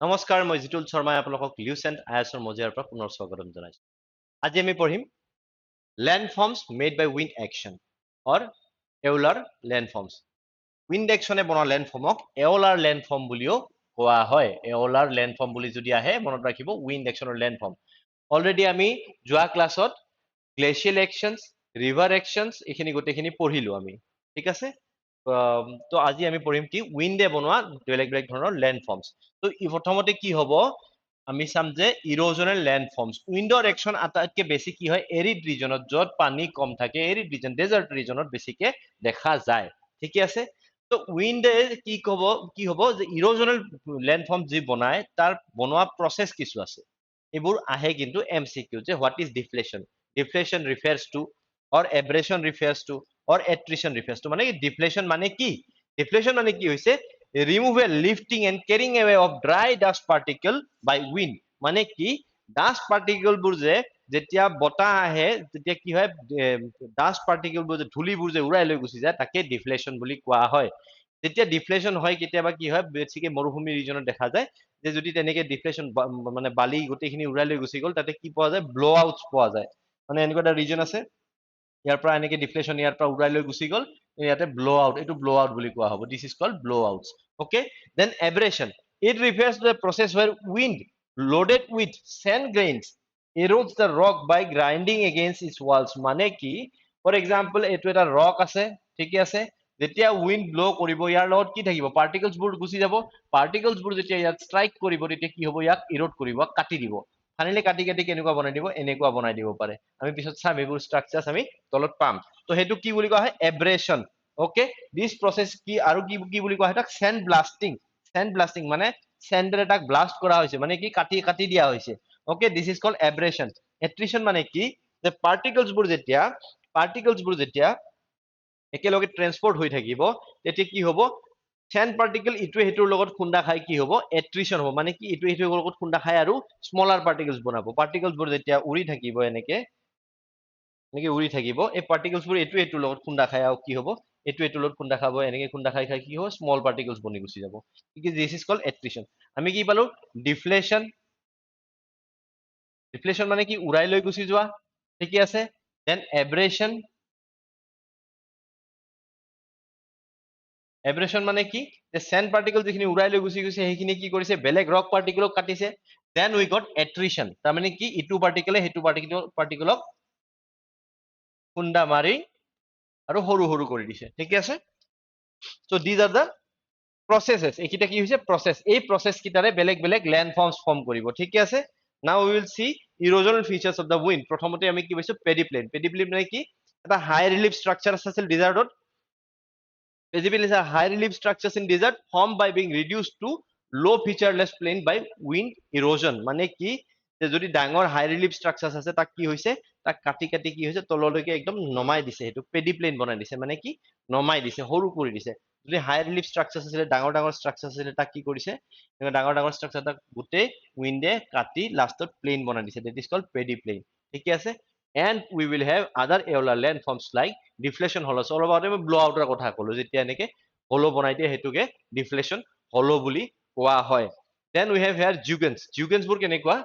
নমস্কাৰ মই জিতুল শৰ্মাই আপোনালোকক 𝐄𝐚𝐫𝐭 মজিয়াৰ পৰা পুনৰ স্বাগতম জনাইছো। আজি আমি পঢ়িম লেণ্ডফৰ্মছ মেড বাই উইণ্ড একশ্যন অৰ এউলাৰ লেণ্ডফৰ্মছ। উইণ্ড একশ্যনে বনোৱা লেণ্ডফৰ্মক এউলাৰ লেণ্ডফৰ্ম বুলিও কোৱা হয়। এউলাৰ লেণ্ডফৰ্ম বুলি যদি আহে মনত ৰাখিব উইণ্ড একশ্যনৰ লেণ্ডফৰ্ম। অলৰেডি আমি যোৱা ক্লাছত গ্লেচিয়েল একশ্যনছ, ৰিভাৰ একশ্যনছ এইখিনি গোটেইখিনি পঢ়িলো আমি, ঠিক আছে। তো আজি আমি পঢ়িম কি উইণ্ডে বনোৱা বেলেগ বেলেগ ধৰণৰ লেণ্ডফৰ্মছ। তো প্ৰথমতে কি হ'ব আমি চাম যে ইৰোজনেল লেণ্ডফৰ্মছ। উইণ্ডৰ একশ্যন আটাইতকৈ বেছি কি হয় এৰিড ৰিজনত, য'ত পানী কম থাকে, এৰিড ৰিজন ডেজাৰ্ট ৰিজনত বেছিকে দেখা যায়, ঠিকে আছে। তো উইণ্ডে কি হ'ব যে ইৰোজনেল লেণ্ডফৰ্ম যি বনায় তাৰ বনোৱা প্ৰচেছ কিছু আছে। এইবোৰ আহে কিন্তু MCQ যে what is deflation, deflation refers to or abrasion refers to or attrition refers to. মানে ডিফ্লেশ্যন মানে কি? ডিফ্লেশ্যন মানে কি হৈছে removal, lifting and carrying away of dry dust particle by wind। মানে কি ডাষ্ট পাৰ্টিকল বোৰ যে যেতিয়া বতাহ আহে তেতিয়া কি হয় ডাষ্ট পাৰ্টিকল বোৰ যে ধূলিবোৰ যে উৰাই লৈ গুচি যায় তাকে ডিফ্লেশ্যন বুলি কোৱা হয়। যেতিয়া ডিফ্লেশ্যন হয় কেতিয়াবা কি হয় বেছিকে মৰুভূমি ৰিজনত দেখা যায় যে যদি তেনেকে ডিফ্লেশ্যন মানে বালি গোটেইখিনি উৰাই লৈ গুচি গ'ল তাতে কি পোৱা যায় ব্লো আউটছ পোৱা যায়। মানে এনেকুৱা এটা ৰিজন আছে ইয়াৰ পৰা এনেকে ডিফ্লেশ্যন ইয়াৰ পৰা উৰাই লৈ গুচি গ'ল ইয়াতে ব্লো আউট, এইটো ব্লো আউট বুলি কোৱা হ'ব। This is called blow outs. Okay, then abrasion. It refers to the process where wind loaded with sand grains erodes the rock by grinding against its walls। মানে কি for example এইটো এটা rock আছে, ঠিকে আছে। যেতিয়া উইণ্ড ব্লো কৰিব ইয়াৰ লগত কি থাকিব পাৰ্টিকলছ বোৰ গুচি যাব। পাৰ্টিকলছ বোৰ যেতিয়া ইয়াত ষ্ট্ৰাইক কৰিব তেতিয়া কি হ'ব ইয়াক ইৰোড কৰিব, কাটি দিব। ফাইনেলি কাটি কাটি কেনেকুৱা বনাই দিব এনেকুৱা বনাই দিব পাৰে। আমি পিছত চাম এইবোৰ ষ্ট্ৰাকচাৰ্ছ আমি তলত পাম। তো সেইটো কি বুলি কোৱা হয় এব্ৰেশ্যন। ওকে, দিছ প্ৰচেছ কি আৰু কি বুলি কোৱা হয় তাক চেণ্ড ব্লাষ্টিং। চেণ্ড ব্লাষ্টিং মানে চেণ্ডেৰে তাক ব্লাষ্ট কৰা হৈছে, মানে কি কাটি কাটি দিয়া হৈছে। Okay, this is called abrasion. Attrition মানে কি যে পাৰ্টিকলছ বোৰ যেতিয়া একেলগে ট্ৰেন্সপৰ্ট হৈ থাকিব তেতিয়া কি হ'ব চেণ্ড পাৰ্টিকল ইটোৱে সিটোৰ লগত খুন্দা খাই কি হ'ব এট্ৰিশ্যন হ'ব। মানে কি ইটোৱে সিটোৰ লগত খুন্দা খাই আৰু স্মলাৰ পাৰ্টিকলছ বনাব। পাৰ্টিকলছ বোৰ যেতিয়া উৰি থাকিব এনেকে উৰি থাকিব এই পাৰ্টিকলছ বোৰ এইটোৱে এইটোৰ লগত খুন্দা খাই আৰু কি হ'ব এইটো এইটোৰ লগত খুন্দা খাব, এনেকে খুন্দা খাই খাই কি হ'ব স্মল পাৰ্টিকলছ বনি গুচি যাব। This is called attrition. আমি কি পালো ডিফ্লেশ্যন। ডিফ্লেশ্যন মানে কি উৰাই লৈ গুচি যোৱা, ঠিকে আছে। দেন এব্ৰেশ্যন। এব্ৰেশ্যন মানে কি যে চেণ্ড পাৰ্টিকল যিখিনি উৰাই লৈ গুচি গৈছে সেইখিনি কি কৰিছে বেলেগ ৰক পাৰ্টিকলক কাটিছে। দেন উই গট এট্ৰিশ্যন, তাৰমানে কি ইটো পাৰ্টিকলে সেইটো পাৰ্টিকলক খুন্দা মাৰি আৰু সৰু সৰু কৰি দিছে, ঠিকে আছে। So these are the processes। এইকেইটা কি হৈছে প্ৰচেছ। এই প্ৰচেছ কেইটাৰে বেলেগ বেলেগ লেণ্ডফৰ্মছ ফৰ্ম কৰিব, ঠিকে আছে। Now we will see erosional features of the wind. প্ৰথমতে আমি কি পাইছো পেডিপ্লেন। পেডিপ্লেন মানে কি এটা হাই ৰিলিফ ষ্ট্ৰাকচাৰ আছিল ডিজাৰ্টত। Basically, is a high relief structures in desert formed by being reduced to low featureless plain by wind erosion। মানে কি যে যদি ডাঙৰ হাই ৰিলিফ ষ্ট্ৰাকচাৰ্ছ আছে তাক কি হৈছে তাক কাটি কাটি কি হৈছে তললৈকে একদম নমাই দিছে, সেইটো পেডিপ্লেন বনাই দিছে। মানে কি নমাই দিছে, সৰু কৰি দিছে। যদি হাই ৰিলিফ ষ্ট্ৰাকচাৰ্ছ আছিলে ডাঙৰ ডাঙৰ ষ্ট্ৰাকচাৰ্ছ আছিলে তাক কি কৰিছে ডাঙৰ ডাঙৰ ষ্ট্ৰাকচাৰ তাক গোটেই উইণ্ডে কাটি লাষ্টত প্লেইন বনাই দিছে। দেট ইজ কল্ড পেডিপ্লেন, ঠিকে আছে। and we will have other euler landforms like deflation hollows। অলপ আগতে মই ব্লো আউটৰ কথা ক'লো, যেতিয়া এনেকে হলো বনাই দিয়ে সেইটোকে ডিফ্লেশ্যন হলো বুলি কোৱা হয়। then we have here জুগেন্স। জুগেন্স বোৰ কেনেকুৱা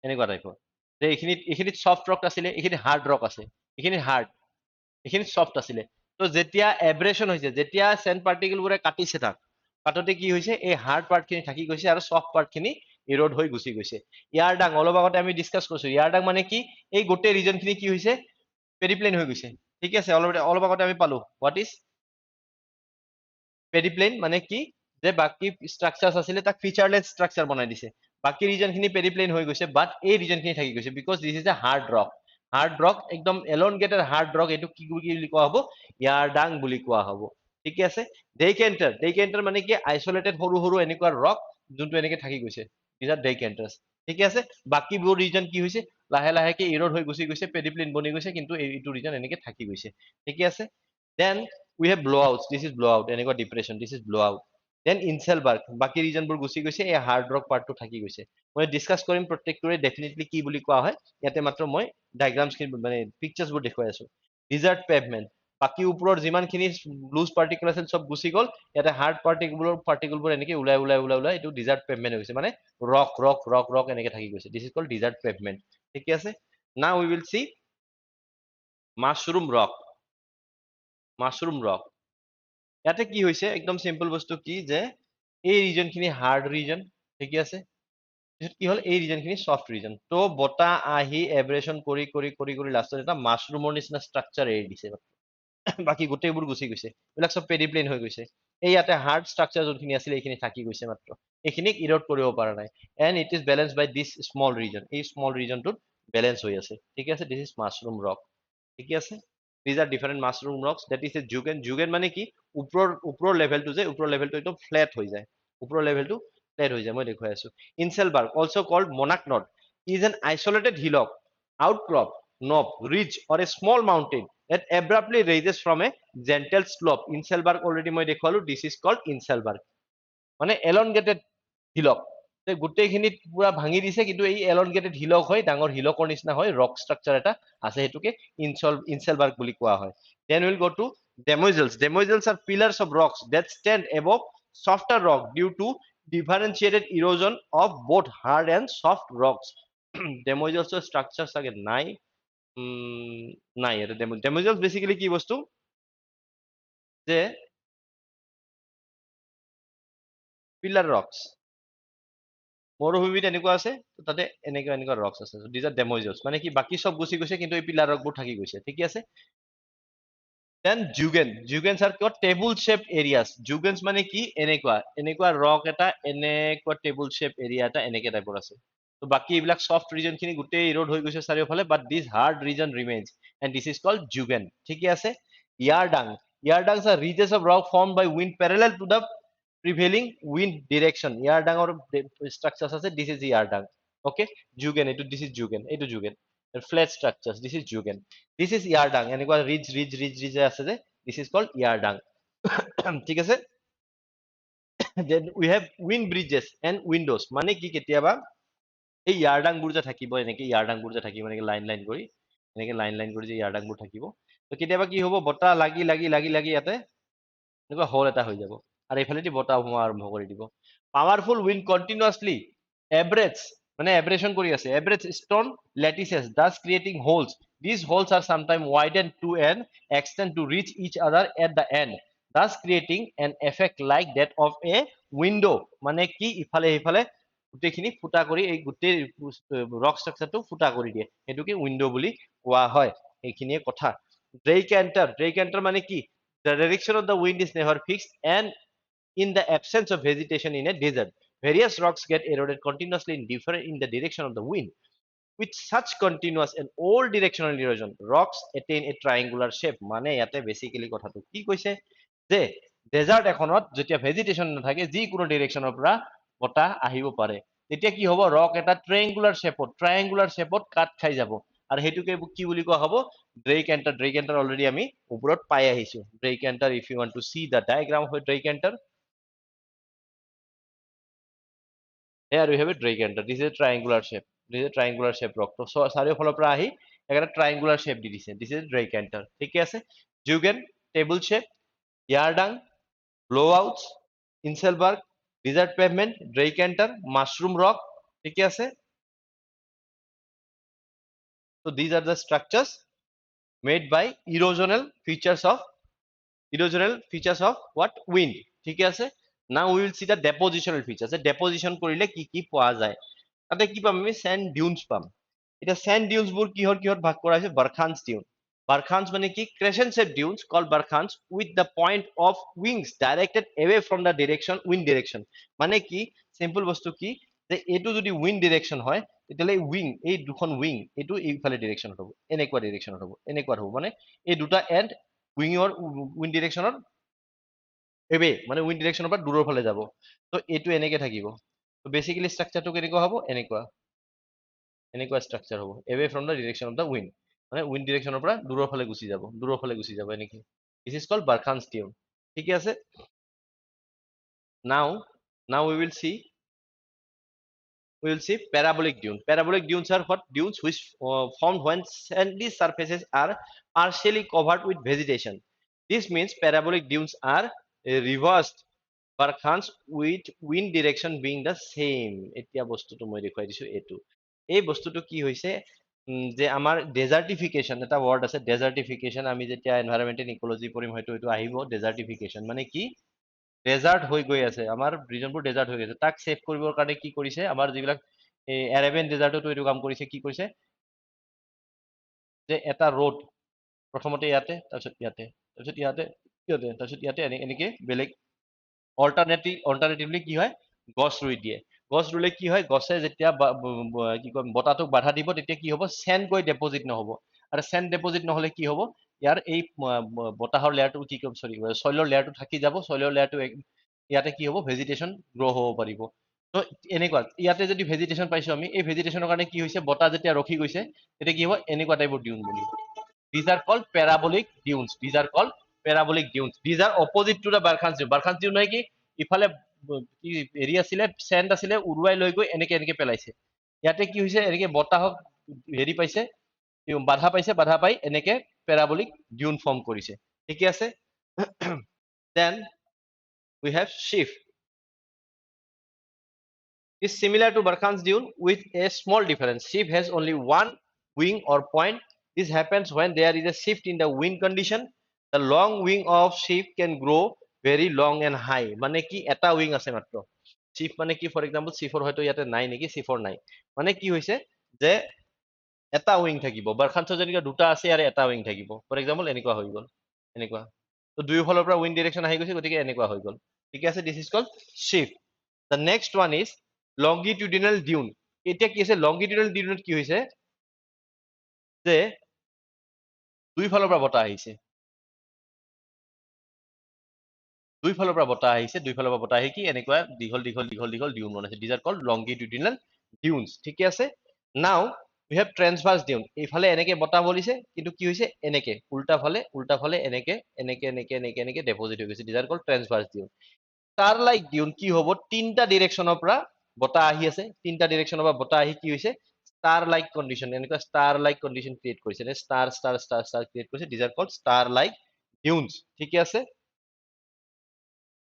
এনেকুৱা টাইপৰ যে এইখিনিত সফ্ট ৰক আছিলে, এইখিনিত হাৰ্ড ৰক আছে, এইখিনিত হাৰ্ড, এইখিনিত সফ্ট আছিলে। তো যেতিয়া এব্ৰেশ্যন হৈছে, যেতিয়া চেণ্ড পাৰ্টিকল বোৰে কাটিছে তাক কাটোতে কি হৈছে এই হাৰ্ড পাৰ্ট খিনি থাকি গৈছে আৰু সফ্ট পাৰ্ট খিনি ইৰোড হৈ গুচি গৈছে। ইয়াৰ ডাং অলপ আগতে আমি ডিছকাছ কৰিছো। ইয়াৰ ডাং মানে কি এই গোটেই ৰিজন খিনি কি হৈছে পেডিপ্লেন হৈ গৈছে, ঠিক আছে। অলপ আগতে আমি পালো হোৱাট ইজ পেডিপ্লেন। মানে কি যে বাকি ষ্ট্ৰাকচাৰ্ছ আছিলে তাক ফিচাৰলেছ ষ্ট্ৰাকচাৰ বনাই দিছে। বাকি ৰিজন খিনি পেডিপ্লেন হৈ গৈছে বাট এই ৰিজন খিনি থাকি গৈছে because this is a hard rock. Hard rock একদম এলনগেটেড হাৰ্ড ৰক, এইটো কি বুলি কোৱা হ'ব ইয়াৰ ডাং বুলি কোৱা হ'ব, ঠিকে আছে। ডেইকেণ্টাৰ মানে কি আইচলেটেড সৰু সৰু এনেকুৱা ৰক যোনটো এনেকে থাকি গৈছে, দিছ আৰ ডেইকেণ্টাৰ্ছ, ঠিকে আছে। বাকীবোৰ ৰিজন কি হৈছে লাহে লাহেকে ইৰোড হৈ গুচি গৈছে, পেডিপ্লেন বনি গৈছে, কিন্তু এইটো ৰিজন এনেকে থাকি গৈছে, ঠিকে আছে। Then we have blowouts। This is blowout, এনেকুৱা depression, this is blowout। Then inselberg বাকি ৰিজনবোৰ গুচি গৈছে এই হাৰ্ড ৰক পাৰ্টটো থাকি গৈছে মই ডিসকাস কৰিম প্ৰত্যেকটোৰে ডেফিনেটলি কি বুলি কোৱা হয় ইয়াতে মাত্ৰ মই ডায়াগ্ৰামছখিনি মানে পিকচাৰ্ছবোৰ দেখুৱাই আছো ডিজাৰ্ট পেভমেন্ট বাকি ওপৰৰ যিমানখিনি লুজ পাৰ্টিকুল আছিল সব গুচি গল ইয়াতে হাৰ্ড পাৰ্টিকুলবোৰ এনেকে ওলাই এইটো ডিজাৰ্ট পেভমেন্ট হৈ গৈছে মানে ৰক এনেকে থাকি গৈছে this is called desert pavement ঠিক আছে now we will C মাশৰুম rock ইয়াতে কি হৈছে একদম সিম্পল বস্তু কি যে এই ৰিজনখিনি হাৰ্ড ৰিজন ঠিক আছে কি হল এই ৰিজনখিনি সফট ৰিজন তো বটা আহি এব্ৰেশন কৰি লাষ্টত এটা মাশৰুমৰ নিচিনা ষ্ট্ৰাকচাৰ এৰি দিছে বাকি গোটেইবোৰ গুচি গৈছে এইবিলাক সব পেৰিপ্লেন হৈ গৈছে এই ইয়াতে হাৰ্ড ষ্ট্ৰাকচাৰ যোনখিনি আছিল এইখিনি থাকি গৈছে মাত্ৰ এইখিনিক ইৰড কৰিব পৰা নাই and it is balance by this small region এই স্মল ৰিজনটোত বেলেন্স হৈ আছে ঠিক আছে দিছ ইজ মাশৰুম ৰক ঠিক আছে these are different mushroom rocks that is a jugen মানে কি উপৰৰ লেভেলটো যে উপৰৰ লেভেলটো একদম ফ্ল্যাট হৈ যায় উপৰৰ লেভেলটো ফ্ল্যাট হৈ যায় মই দেখুৱাই আছো ইনসেলবাৰ্গ also called monarch knot is an isolated hillock outcrop knob ridge or a small mountain that abruptly raises from a gentle slope inselberg already মই দেখুৱালো this is called inselberg মানে elongated hillock গোটেইখিনিত পুৰা ভাঙি দিছে কিন্তু এই elongated hillock হয় ডাঙৰ হিলকৰ নিচিনা হয় ৰক ষ্ট্ৰাকচাৰ এটা আছে হেতুকে ইনসেলবাৰ্গ বুলি কোৱা হয় then we'll go to demoiselles are pillars of rocks that stand above softer rock due to differentiated erosion of both hard and soft rocks demoiselles structure চাগে নাই নাই এটা demoiselles basically কি বস্তু যে পিলাৰ ৰক্স মৰুভূমিত এনেকুৱা আছে তাতে এনেকুৱা ৰক্স আছে দিজ আৰ ডেমোজেলছ মানে কি বাকি সব গুচি গৈছে কিন্তু এই পিলাৰ ৰকবোৰ থাকি গৈছে ঠিক আছে দেন জুগেনছ আৰ কিয় টেবুল শেপ এৰিয়াছ জুগেনছ মানে কি এনেকুৱা ৰক এটা এনেকুৱা টেবুল শেপ এৰিয়া এটা এনেকে টাইপৰ আছে তো বাকি এইবিলাক সফট ৰিজন খিনি গোটেই ইৰোড হৈ গৈছে চাৰিওফালে but this hard region remains and this is called zeugen ঠিকে আছে yardangs are ridges of rock formed by wind parallel to the prevailing wind direction yardang or structures আছে this is yardang okay jugen এইটো this is jugen flat structures this is jugen this is ইয়াৰডাং এনেকুৱা ridge আছে যে this is called ইয়াৰডাং ঠিক আছে then we have wind bridges and windows মানে কি কেতিয়াবা এই ইয়াৰডাংবোৰ যে থাকিব এনেকে ইয়াৰডাংবোৰ যে থাকিব এনেকে লাইন কৰি এনেকে লাইন কৰি যে ইয়াৰডাংবোৰ থাকিব তো কেতিয়াবা কি হ'ব বতাহ লাগি ইয়াতে এনেকুৱা হোল এটা হৈ যাব আৰু এইফালেদি বতাহ সোমোৱা আৰম্ভ কৰি দিব পাৱাৰফুল উইণ্ড কণ্টিনিউয়াছলি এব্ৰেটছ মানে এব্ৰেশন কৰি আছে এব্ৰেটছ stone লেটিসেছ thus creating holes these holes are sometimes widened to an extent to reach each other at the end thus creating an effect like that of a window মানে কি ইফালে ইফালে গোটেইখিনি ফুটা কৰি এই গোটেই ৰক ষ্ট্ৰাকচাৰটো ফুটা কৰি দিয়ে এটোকে উইন্ডো বুলি কোৱা হয় এইখিনিয়ে কথা ড্ৰেকেণ্টাৰ মানে কি the direction of the wind is never fixed and in the absence of vegetation in a desert various rocks get eroded continuously in the direction of the wind with such continuous and all directional erosion rocks attain a triangular shape মানে ইয়াতে basically কথাটো কি কৈছে যে dessert এখনত যেতিয়া vegetation নাথাকে যি কোনো ডিৰেকশনৰ পৰা বতাহ আহিব পাৰে তেতিয়া কি হ'ব ৰক এটা ট্ৰায়াঙ্গুলাৰ শেপত কাট খাই যাব আৰু হেতুকে কি বুলি কোৱা হ'ব ড্ৰেকেণ্টাৰ অলৰেডি আমি ওপৰত পাই আহিছো ড্ৰেকেণ্টাৰ if you want to see the diagram of ড্ৰেকেণ্টাৰ here we have a ড্ৰেকেণ্টাৰ this is a triangular shape rock তো চাৰিওফালৰ পৰা আহি একটা ট্ৰায়াঙ্গুলাৰ শেপ দি দিছে this is ড্ৰেকেণ্টাৰ ঠিক আছে zeugen table shape yardang blowouts inselberg desert pavement dreikanter mushroom rock ঠিক আছে so these are the structures made by erosional features of what wind ঠিক আছে now we will see the depositional features deposition কৰিলে কি কি পোৱা যায় তাতে কি পাম আমি sand dunes পাম এটা sand dunes বোৰ কিহত ভাগ কৰা হৈছে Barkhans মানে কি crescent shaped dunes called barkhans with the point of wings directed away from the wind direction মানে কি simple বস্তু কি যে এটো যদি wind direction হয় তেতিয়ালে এই দুখন wing এটো এইফালে direction হ'ব এনেকুৱা হ'ব মানে এই দুটা end wind direction away মানে wind direction পৰা দূৰৰ ফালে যাব তো এটো এনেকে থাকিব তো বেসিক্যালি স্ট্ৰাকচাৰটো কেনেকুৱা হ'ব এনেকুৱা স্ট্ৰাকচাৰ হ'ব away from the direction of the wind মানে উইণ্ড ডিৰেকশ্যনৰ পৰা দূৰৰ ফালে গুচি যাব এনেকে দিস ইজ কল্ড বাৰখানছ টিউন ঠিক আছে now we will see parabolic dunes. Parabolic dunes are what? Dunes which formed when sandy surfaces are partially covered with vegetation. This means parabolic dunes are reversed barkhans with wind direction being the same. এতিয়া বস্তুটো মই দেখুৱাই দিছো এটো এই বস্তুটো কি হৈছে যে আমাৰ ডেজাৰ্টিফিকেশন এটা ওয়াৰ্ড আছে ডেজাৰ্টিফিকেশন আমি যেতিয়া এনভায়ৰনমেন্ট এন্ড ইকোলজি পঢ়িম হয়তো এটো আহিব ডেজাৰ্টিফিকেশন মানে কি ডেজাৰ্ট হৈ গৈ আছে আমাৰ ৰিজনবোৰ ডেজাৰ্ট হৈ গৈছে তাক সেভ কৰিবৰ কাৰণে কি কৰিছে আমাৰ যিবিলাক এৰাবিয়ান ডেজাৰ্টতো এইটো কাম কৰিছে কি কৰিছে যে এটা ৰোড প্ৰথমতে ইয়াতে তাৰপিছত ইয়াতে তাৰপিছত ইয়াতে ইয়াতে তাৰপিছত ইয়াতে এনেকে বেলেগ অল্টাৰনেটিভলি কি হয় গছ ৰুই দিয়ে গছ ৰুলে কি হয় গছে যেতিয়া কি কয় বতাহটোক বাধা দিব তেতিয়া কি হ'ব সেন্ড গৈ ডেপোজিট নহব আৰু সেন্ড ডেপোজিট নহলে কি হ'ব ইয়াৰ এই বতাহৰ লেয়াৰটো কি কম সৰি সইলৰ লেয়াৰটো থাকি যাব সইলৰ লেয়াৰটো ইয়াতে কি হ'ব ভেজিটেশন গ্ৰো হ'ব পাৰিব তো এনেকুৱা ইয়াতে যদি ভেজিটেশন পাইছো আমি এই ভেজিটেশনৰ কাৰণে কি হৈছে বতাহ যেতিয়া ৰখি গৈছে তেতিয়া কি হ'ব এনেকুৱা টাইপৰ Dune বনিব these are called parabolic dunes these are called parabolic dunes these are opposite to the barkhans dune নহয় কি ইফালে কি এৰি আছিলে সেন্ড আছিলে উৰুৱাই লৈ গৈ এনেকে পেলাইছে ইয়াতে কি হৈছে এনেকে বতাহক হেৰি পাইছে বাধা পাই এনেকে parabolic dune form কৰিছে ঠিক আছে then we have sheaf is similar to Barkhan's dune with a small difference. Sheaf has only one wing or point. This happens when there is a shift in the wind condition. The long wing of sheaf can grow very long and high. মানে কি এটা wing আছে মাত্ৰ sheaf মানে কি for example sheafৰ হয়তো ইয়াতে নাই নেকি sheafৰ নাই মানে কি হৈছে যে এটা wing থাকিব বাৰখানছৰ যেনেকৈ দুটা আছে আৰু এটা wing থাকিব for example এনেকুৱা হৈ গ'ল এনেকুৱা তো দুয়োফালৰ পৰা wind direction আহি গৈছে গতিকে এনেকুৱা হৈ গ'ল ঠিক আছে this is called sheaf. The next one is longitudinal dune এতিয়া কি আছে longitudinal dune কি হৈছে যে দুইফালৰ পৰা বতাহ আহিছে দুইফালৰ পৰা বতাহ আহি কি এনেকুৱা দীঘল ডিউন বনাইছে these are called longitudinal dunes ঠিক আছে now we have transverse dune এইফালে এনেকে বতাহ বলিছে কিন্তু কি হৈছে এনেকে উল্টা ফালে এনেকে ডেপোজিট হৈ গৈছে these are called transverse dune star like dune কি হ'ব তিনটা ডিৰেকশ্যনৰ পৰা বতাহ আহি আছে তিনটা ডিৰেকশ্যনৰ পৰা বতাহ আহি কি হৈছে star like condition এনেকুৱা star like condition ক্ৰিয়েট কৰিছে নে star ক্ৰিয়েট কৰিছে these are called star like dunes ঠিক আছে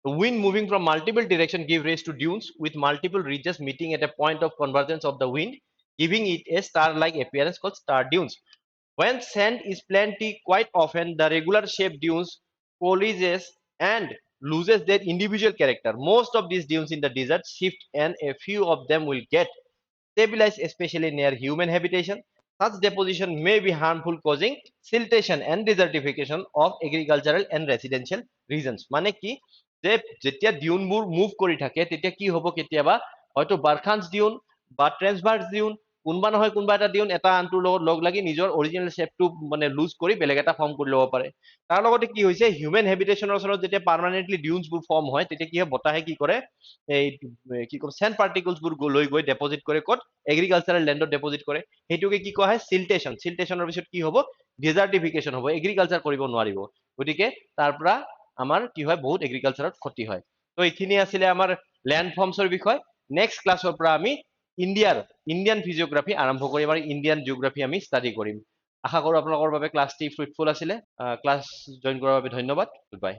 The wind moving from multiple directions give rise to dunes with multiple ridges meeting at a point of convergence of the wind, giving it a star-like appearance called star dunes. When sand is plenty, quite often the regular shaped dunes coalesces and loses their individual character. Most of these dunes in the desert shift and a few of them will get stabilized, especially near human habitation. Such deposition may be harmful, causing siltation and desertification of agricultural and residential regions. মানে কি যে যেতিয়া ডিউনবোৰ move কৰি থাকে তেতিয়া কি হ'ব কেতিয়াবা হয়তো বাৰখানছ ডিউন বা ট্ৰেন্সভাৰ্স ডিউন কোনবা নহয় কোনবা এটা ডিউন এটা আনটোৰ লগত লগ লাগি নিজৰ অৰিজিনেল শেপটো মানে লুজ কৰি বেলেগ এটা ফৰ্ম কৰি ল'ব পাৰে তাৰ লগতে কি হৈছে হিউমেন হেবিটেশনৰ ওচৰত যেতিয়া পাৰ্মানেন্টলি ডিউনছবোৰ ফৰ্ম হয় তেতিয়া কি হয় বতাহে কি কৰে এই কি কম সেন্ড পাৰ্টিকলছবোৰ লৈ গৈ ডেপোজিট কৰে ক'ত এগ্ৰিকালচাৰেল লেণ্ডত ডেপোজিট কৰে সেইটোকে কি কোৱা হয় চিলটেশনৰ পিছত কি হ'ব ডিজাৰ্টিফিকেশন হ'ব এগ্ৰিকালচাৰ কৰিব নোৱাৰিব গতিকে তাৰ পৰা আমাৰ কি হয় বহুত এগ্ৰিকালচাৰত ক্ষতি হয় তো এইখিনি আছিলে আমাৰ ল্যান্ড ফৰ্মছৰ বিষয় নেক্সট ক্লাছৰ পৰা আমি ইণ্ডিয়ান ফিজিওগ্ৰাফি আৰম্ভ কৰিম আৰু ইণ্ডিয়ান জিওগ্ৰাফি আমি ষ্টাডি কৰিম আশা কৰোঁ আপোনালোকৰ বাবে ক্লাছটি ফ্ৰুটফুল আছিলে ক্লাছ জইন কৰাৰ বাবে ধন্যবাদ গুড বাই